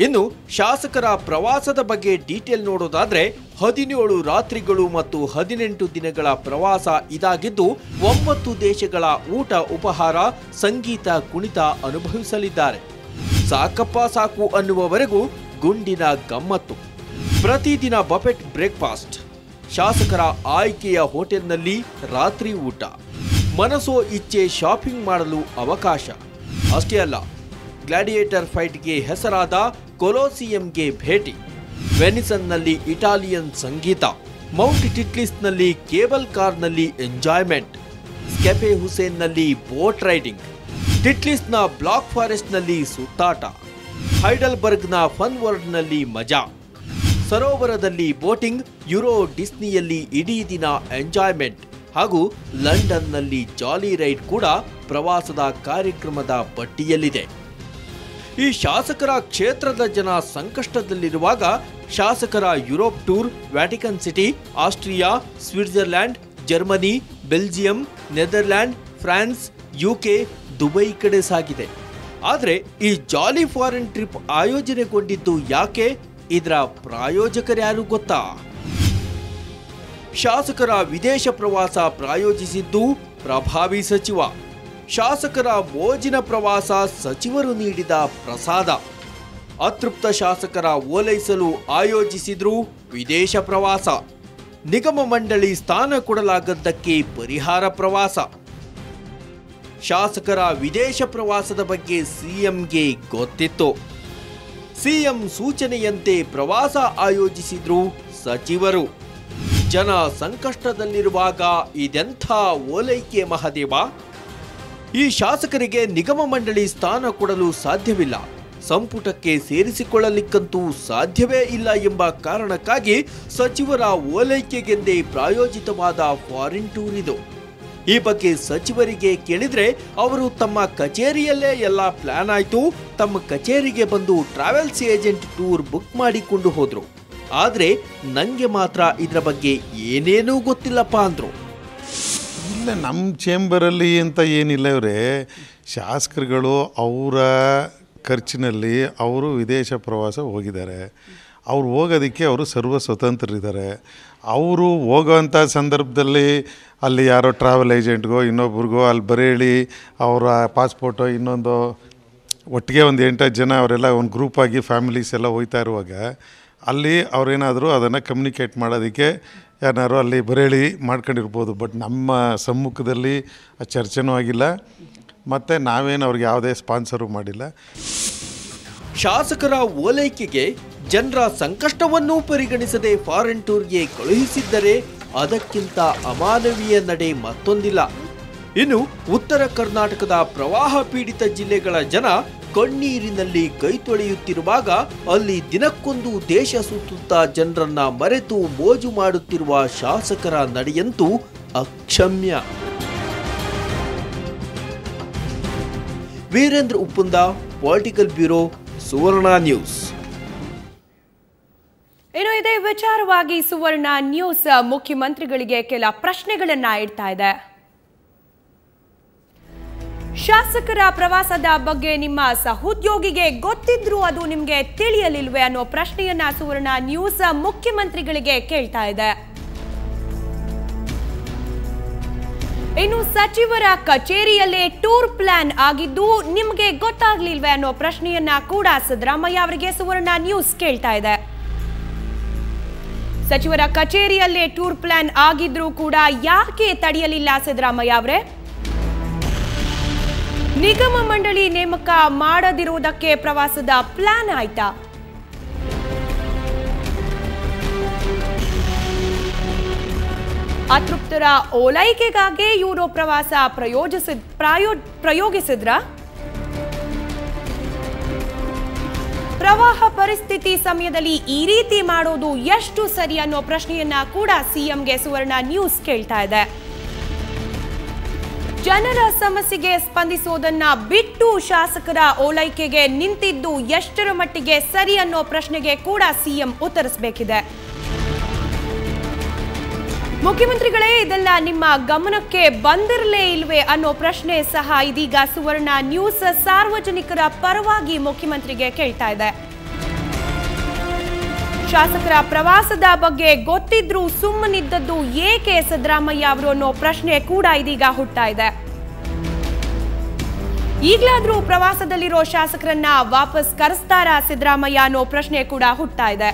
ಇನ್ನು ಶಾಸಕರ ಪ್ರವಾಸದ ಬಗ್ಗೆ ಡೀಟೇಲ್ ನೋಡೋದಾದ್ರೆ 17 ರಾತ್ರಿಗಳು ಮತ್ತು 18 ದಿನಗಳ ಪ್ರವಾಸ ಇದಾಗಿದ್ದು 9 ದೇಶಗಳ ಊಟ ಉಪಹಾರ ಸಂಗೀತ ಕುಣಿತ ಅನುಭವಿಸಲಿದ್ದಾರೆ. ಸಾಕಪ್ಪ ಸಾಕು ಅನ್ನುವವರೆಗೂ ಗುಂಡಿನ ಗಮ್ಮತ್ತು. ಪ್ರತಿದಿನ ಬಫೆಟ್ ಬ್ರೇಕ್ಫಾಸ್ಟ್, ಶಾಸಕರ ಆಯ್ಕೆಯ ಹೋಟೆಲ್ನಲ್ಲಿ ರಾತ್ರಿ ಊಟ, ಮನಸೋ ಇಚ್ಛೆ ಶಾಪಿಂಗ್ ಮಾಡಲು ಅವಕಾಶ. ಅಷ್ಟೇ ಅಲ್ಲ, ಗ್ಲಾಡಿಯೇಟರ್ ಫೈಟ್ಗೆ ಹೆಸರಾದ ಕೊಲೋಸಿಯಂಗೆ ಭೇಟಿ, ವೆನಿಸನ್ನಲ್ಲಿ ಇಟಾಲಿಯನ್ ಸಂಗೀತ, ಮೌಂಟ್ ಟಿಟ್ಲಿಸ್ನಲ್ಲಿ ಕೇಬಲ್ ಕಾರ್ನಲ್ಲಿ ಎಂಜಾಯ್ಮೆಂಟ್, ಸ್ಕೆಫೆ ಹುಸೇನ್ನಲ್ಲಿ ಬೋಟ್ ರೈಡಿಂಗ್, ಟಿಟ್ಲಿಸ್ನ ಬ್ಲಾಕ್ ಫಾರೆಸ್ಟ್ನಲ್ಲಿ ಸುತ್ತಾಟ, ಹೈಡಲ್ಬರ್ಗ್ನ ಫನ್ ವರ್ಲ್ಡ್ನಲ್ಲಿ ಮಜಾ, ಸರೋವರದಲ್ಲಿ ಬೋಟಿಂಗ್, ಯುರೋ ಡಿಸ್ನಿಯಲ್ಲಿ ಇಡೀ ದಿನ ಎಂಜಾಯ್ಮೆಂಟ್ ಹಾಗೂ ಲಂಡನ್ನಲ್ಲಿ ಜಾಲಿ ರೈಡ್ ಕೂಡ ಪ್ರವಾಸದ ಕಾರ್ಯಕ್ರಮದ ಪಟ್ಟಿಯಲ್ಲಿದೆ. ಈ ಶಾಸಕರ ಕ್ಷೇತ್ರದ ಜನ ಸಂಕಷ್ಟದಲ್ಲಿರುವಾಗ ಶಾಸಕರ Europe tour Vatican city, Austria, Switzerland, Germany, Belgium, Netherland, France, UK, Dubai ಕಡೆ ಸಾಗಿದೆ. ಆದರೆ ಈ ಜಾಲಿ ಫಾರಿನ್ ಟ್ರಿಪ್ ಆಯೋಜನೆಗೊಂಡಿದ್ದು ಯಾಕೆ? ಇದರ ಪ್ರಾಯೋಜಕರ್ಯಾರು ಗೊತ್ತಾ? ಶಾಸಕರ ವಿದೇಶ ಪ್ರವಾಸ ಪ್ರಾಯೋಜಿಸಿದ್ದು ಪ್ರಭಾವಿ ಸಚಿವ. ಶಾಸಕರ ಮೋಜಿನ ಪ್ರವಾಸ ಸಚಿವರು ನೀಡಿದ ಪ್ರಸಾದ. ಅತೃಪ್ತ ಶಾಸಕರ ಓಲೈಸಲು ಆಯೋಜಿಸಿದ್ರು ವಿದೇಶ ಪ್ರವಾಸ. ನಿಗಮ ಮಂಡಳಿ ಸ್ಥಾನ ಕೊಡಲಾಗದ್ದಕ್ಕೆ ಪರಿಹಾರ ಪ್ರವಾಸ. ಶಾಸಕರ ವಿದೇಶ ಪ್ರವಾಸದ ಬಗ್ಗೆ ಸಿಎಂಗೆ ಗೊತ್ತಿತ್ತು. ಸಿಎಂ ಸೂಚನೆಯಂತೆ ಪ್ರವಾಸ ಆಯೋಜಿಸಿದ್ರು ಸಚಿವರು. ಜನ ಸಂಕಷ್ಟದಲ್ಲಿರುವಾಗ ಇದೆಂಥ ಓಲೈಕೆ ಮಹದೇವ! ಈ ಶಾಸಕರಿಗೆ ನಿಗಮ ಮಂಡಳಿ ಸ್ಥಾನ ಕೊಡಲು ಸಾಧ್ಯವಿಲ್ಲ, ಸಂಪುಟಕ್ಕೆ ಸೇರಿಸಿಕೊಳ್ಳಲಿಕ್ಕಂತೂ ಸಾಧ್ಯವೇ ಇಲ್ಲ ಎಂಬ ಕಾರಣಕ್ಕಾಗಿ ಸಚಿವರ ಓಲೈಕೆಗೆಂದೇ ಪ್ರಾಯೋಜಿತವಾದ ಫಾರಿನ್ ಟೂರ್ ಇದು. ಈ ಬಗ್ಗೆ ಸಚಿವರಿಗೆ ಕೇಳಿದ್ರೆ ಅವರು ತಮ್ಮ ಕಚೇರಿಯಲ್ಲೇ ಎಲ್ಲ ಪ್ಲಾನ್ ಆಯ್ತು, ತಮ್ಮ ಕಚೇರಿಗೆ ಬಂದು ಟ್ರಾವೆಲ್ಸ್ ಏಜೆಂಟ್ ಟೂರ್ ಬುಕ್ ಮಾಡಿಕೊಂಡು ಹೋದ್ರು. ಆದ್ರೆ ನಂಗೆ ಮಾತ್ರ ಇದರ ಬಗ್ಗೆ ಏನೇನೂ ಗೊತ್ತಿಲ್ಲಪ್ಪ ಅಂದ್ರು. ಇಲ್ಲ, ನಮ್ಮ ಚೇಂಬರಲ್ಲಿ ಅಂತ ಏನಿಲ್ಲ. ಇವರೇ ಶಾಸಕರುಗಳು ಅವರ ಖರ್ಚಿನಲ್ಲಿ ಅವರು ವಿದೇಶ ಪ್ರವಾಸ ಹೋಗಿದ್ದಾರೆ. ಅವ್ರು ಹೋಗೋದಕ್ಕೆ ಅವರು ಸರ್ವ ಸ್ವತಂತ್ರರಿದ್ದಾರೆ. ಅವರು ಹೋಗೋವಂಥ ಸಂದರ್ಭದಲ್ಲಿ ಅಲ್ಲಿ ಯಾರೋ ಟ್ರಾವೆಲ್ ಏಜೆಂಟ್ಗೋ ಇನ್ನೊಬ್ರಿಗೋ ಅಲ್ಲಿ ಬರೇಳಿ ಅವರ ಪಾಸ್ಪೋರ್ಟೋ ಇನ್ನೊಂದು ಒಟ್ಟಿಗೆ ಒಂದು 8 ಜನ ಅವರೆಲ್ಲ ಒಂದು ಗ್ರೂಪಾಗಿ ಫ್ಯಾಮಿಲೀಸ್ ಎಲ್ಲ ಹೋಗ್ತಾ ಇರುವಾಗ ಅಲ್ಲಿ ಅವರೇನಾದರೂ ಅದನ್ನು ಕಮ್ಯುನಿಕೇಟ್ ಮಾಡೋದಕ್ಕೆ ಯಾರು ಅಲ್ಲಿ ಬರೇಳಿ ಮಾಡ್ಕೊಂಡಿರ್ಬೋದು. ಬಟ್ ನಮ್ಮ ಸಮ್ಮುಖದಲ್ಲಿ ಚರ್ಚೆನೂ ಆಗಿಲ್ಲ ಮತ್ತು ನಾವೇನು ಅವ್ರಿಗೆ ಯಾವುದೇ ಸ್ಪಾನ್ಸರು ಮಾಡಿಲ್ಲ. ಶಾಸಕರ ಓಲೈಕೆಗೆ ಜನರ ಸಂಕಷ್ಟವನ್ನೂ ಪರಿಗಣಿಸದೆ ಫಾರಿನ್ ಟೂರ್ಗೆ ಕಳುಹಿಸಿದ್ದರೆ ಅದಕ್ಕಿಂತ ಅಮಾನವೀಯ ನಡೆ ಮತ್ತೊಂದಿಲ್ಲ. ಇನ್ನು ಉತ್ತರ ಕರ್ನಾಟಕದ ಪ್ರವಾಹ ಪೀಡಿತ ಜಿಲ್ಲೆಗಳ ಜನ ಕಣ್ಣೀರಿನಲ್ಲಿ ಕೈ ತೊಳೆಯುತ್ತಿರುವಾಗ ಅಲ್ಲಿ ದಿನಕ್ಕೊಂದು ದೇಶ ಸುತ್ತುತ್ತಾ ಜನರನ್ನ ಮರೆತು ಮೋಜು ಮಾಡುತ್ತಿರುವ ಶಾಸಕರ ನಡೆಯಂತೂ ಅಕ್ಷಮ್ಯ. ವೀರೇಂದ್ರ ಉಪ್ಪುಂದ, ಪೊಲಿಟಿಕಲ್ ಬ್ಯೂರೋ, ಸುವರ್ಣ ನ್ಯೂಸ್. ಇನ್ನು ಇದೇ ವಿಚಾರವಾಗಿ ಸುವರ್ಣ ನ್ಯೂಸ್ ಮುಖ್ಯಮಂತ್ರಿಗಳಿಗೆ ಕೆಲ ಪ್ರಶ್ನೆಗಳನ್ನ ಇಡ್ತಾ ಇದೆ. ಶಾಸಕರ ಪ್ರವಾಸದ ಬಗ್ಗೆ ನಿಮ್ಮ ಸಹೋದ್ಯೋಗಿಗೆ ಗೊತ್ತಿದ್ರು ಅದು ನಿಮಗೆ ತಿಳಿಯಲಿಲ್ವೇ ಅನ್ನೋ ಪ್ರಶ್ನೆಯನ್ನ ಸುವರ್ಣ ನ್ಯೂಸ್ ಮುಖ್ಯಮಂತ್ರಿಗಳಿಗೆ ಕೇಳ್ತಾ ಇದೆ. ಇನ್ನು ಸಚಿವರ ಕಚೇರಿಯಲ್ಲೇ ಟೂರ್ ಪ್ಲಾನ್ ಆಗಿದ್ದು ನಿಮಗೆ ಗೊತ್ತಾಗ್ಲಿಲ್ವೇ ಅನ್ನೋ ಪ್ರಶ್ನೆಯನ್ನ ಕೂಡ ಸಿದ್ದರಾಮಯ್ಯ ಅವರಿಗೆ ಸುವರ್ಣ ನ್ಯೂಸ್ ಕೇಳ್ತಾ ಇದೆ. ಸಚಿವರ ಕಚೇರಿಯಲ್ಲೇ ಟೂರ್ ಪ್ಲಾನ್ ಆಗಿದ್ರೂ ಕೂಡ ಯಾಕೆ ತಡೆಯಲಿಲ್ಲ ಸಿದ್ದರಾಮಯ್ಯ ಅವರೇ? ನಿಗಮ ಮಂಡಳಿ ನೇಮಕ ಮಾಡದಿರುವುದಕ್ಕೆ ಪ್ರವಾಸದ ಪ್ಲಾನ್ ಆಯ್ತಾ? ಅತೃಪ್ತರ ಓಲೈಕೆಗಾಗಿ ಯುರೋ ಪ್ರವಾಸ ಪ್ರಯೋಗಿಸಿದ್ರ? ಪ್ರವಾಹ ಪರಿಸ್ಥಿತಿ ಸಮಯದಲ್ಲಿ ಈ ರೀತಿ ಮಾಡೋದು ಎಷ್ಟು ಸರಿ ಅನ್ನೋ ಪ್ರಶ್ನೆಯನ್ನ ಕೂಡ ಸಿಎಂಗೆ ಸುವರ್ಣ ನ್ಯೂಸ್ ಕೇಳ್ತಾ ಇದೆ. ಜನರ ಸಮಸ್ಯೆಗೆ ಸ್ಪಂದಿಸೋದನ್ನ ಬಿಟ್ಟು ಶಾಸಕರ ಓಲೈಕೆಗೆ ನಿಂತಿದ್ದು ಎಷ್ಟರ ಮಟ್ಟಿಗೆ ಸರಿ ಅನ್ನೋ ಪ್ರಶ್ನೆಗೆ ಕೂಡ ಸಿಎಂ ಉತ್ತರಿಸಬೇಕಿದೆ. ಮುಖ್ಯಮಂತ್ರಿಗಳೇ, ಇದೆಲ್ಲ ನಿಮ್ಮ ಗಮನಕ್ಕೆ ಬಂದಿರಲೇ ಇಲ್ವೇ ಅನ್ನೋ ಪ್ರಶ್ನೆ ಸಹ ಇದೀಗ ಸುವರ್ಣ ನ್ಯೂಸ್ ಸಾರ್ವಜನಿಕರ ಪರವಾಗಿ ಮುಖ್ಯಮಂತ್ರಿಗೆ ಕೇಳ್ತಾ ಇದೆ. ಶಾಸಕರ ಪ್ರವಾಸದ ಬಗ್ಗೆ ಗೊತ್ತಿದ್ರೂ ಸುಮ್ಮನಿದ್ದದ್ದು ಏಕೆ ಸಿದ್ದರಾಮಯ್ಯ ಅವರು ಅನ್ನೋ ಪ್ರಶ್ನೆ ಕೂಡ ಇದೀಗ ಹುಟ್ತಾ ಇದೆ. ಈಗಲಾದ್ರೂ ಪ್ರವಾಸದಲ್ಲಿರೋ ಶಾಸಕರನ್ನ ವಾಪಸ್ ಕರೆಸ್ತಾರಾ ಸಿದ್ದರಾಮಯ್ಯ ಅನ್ನೋ ಪ್ರಶ್ನೆ ಕೂಡ ಹುಟ್ತಾ ಇದೆ.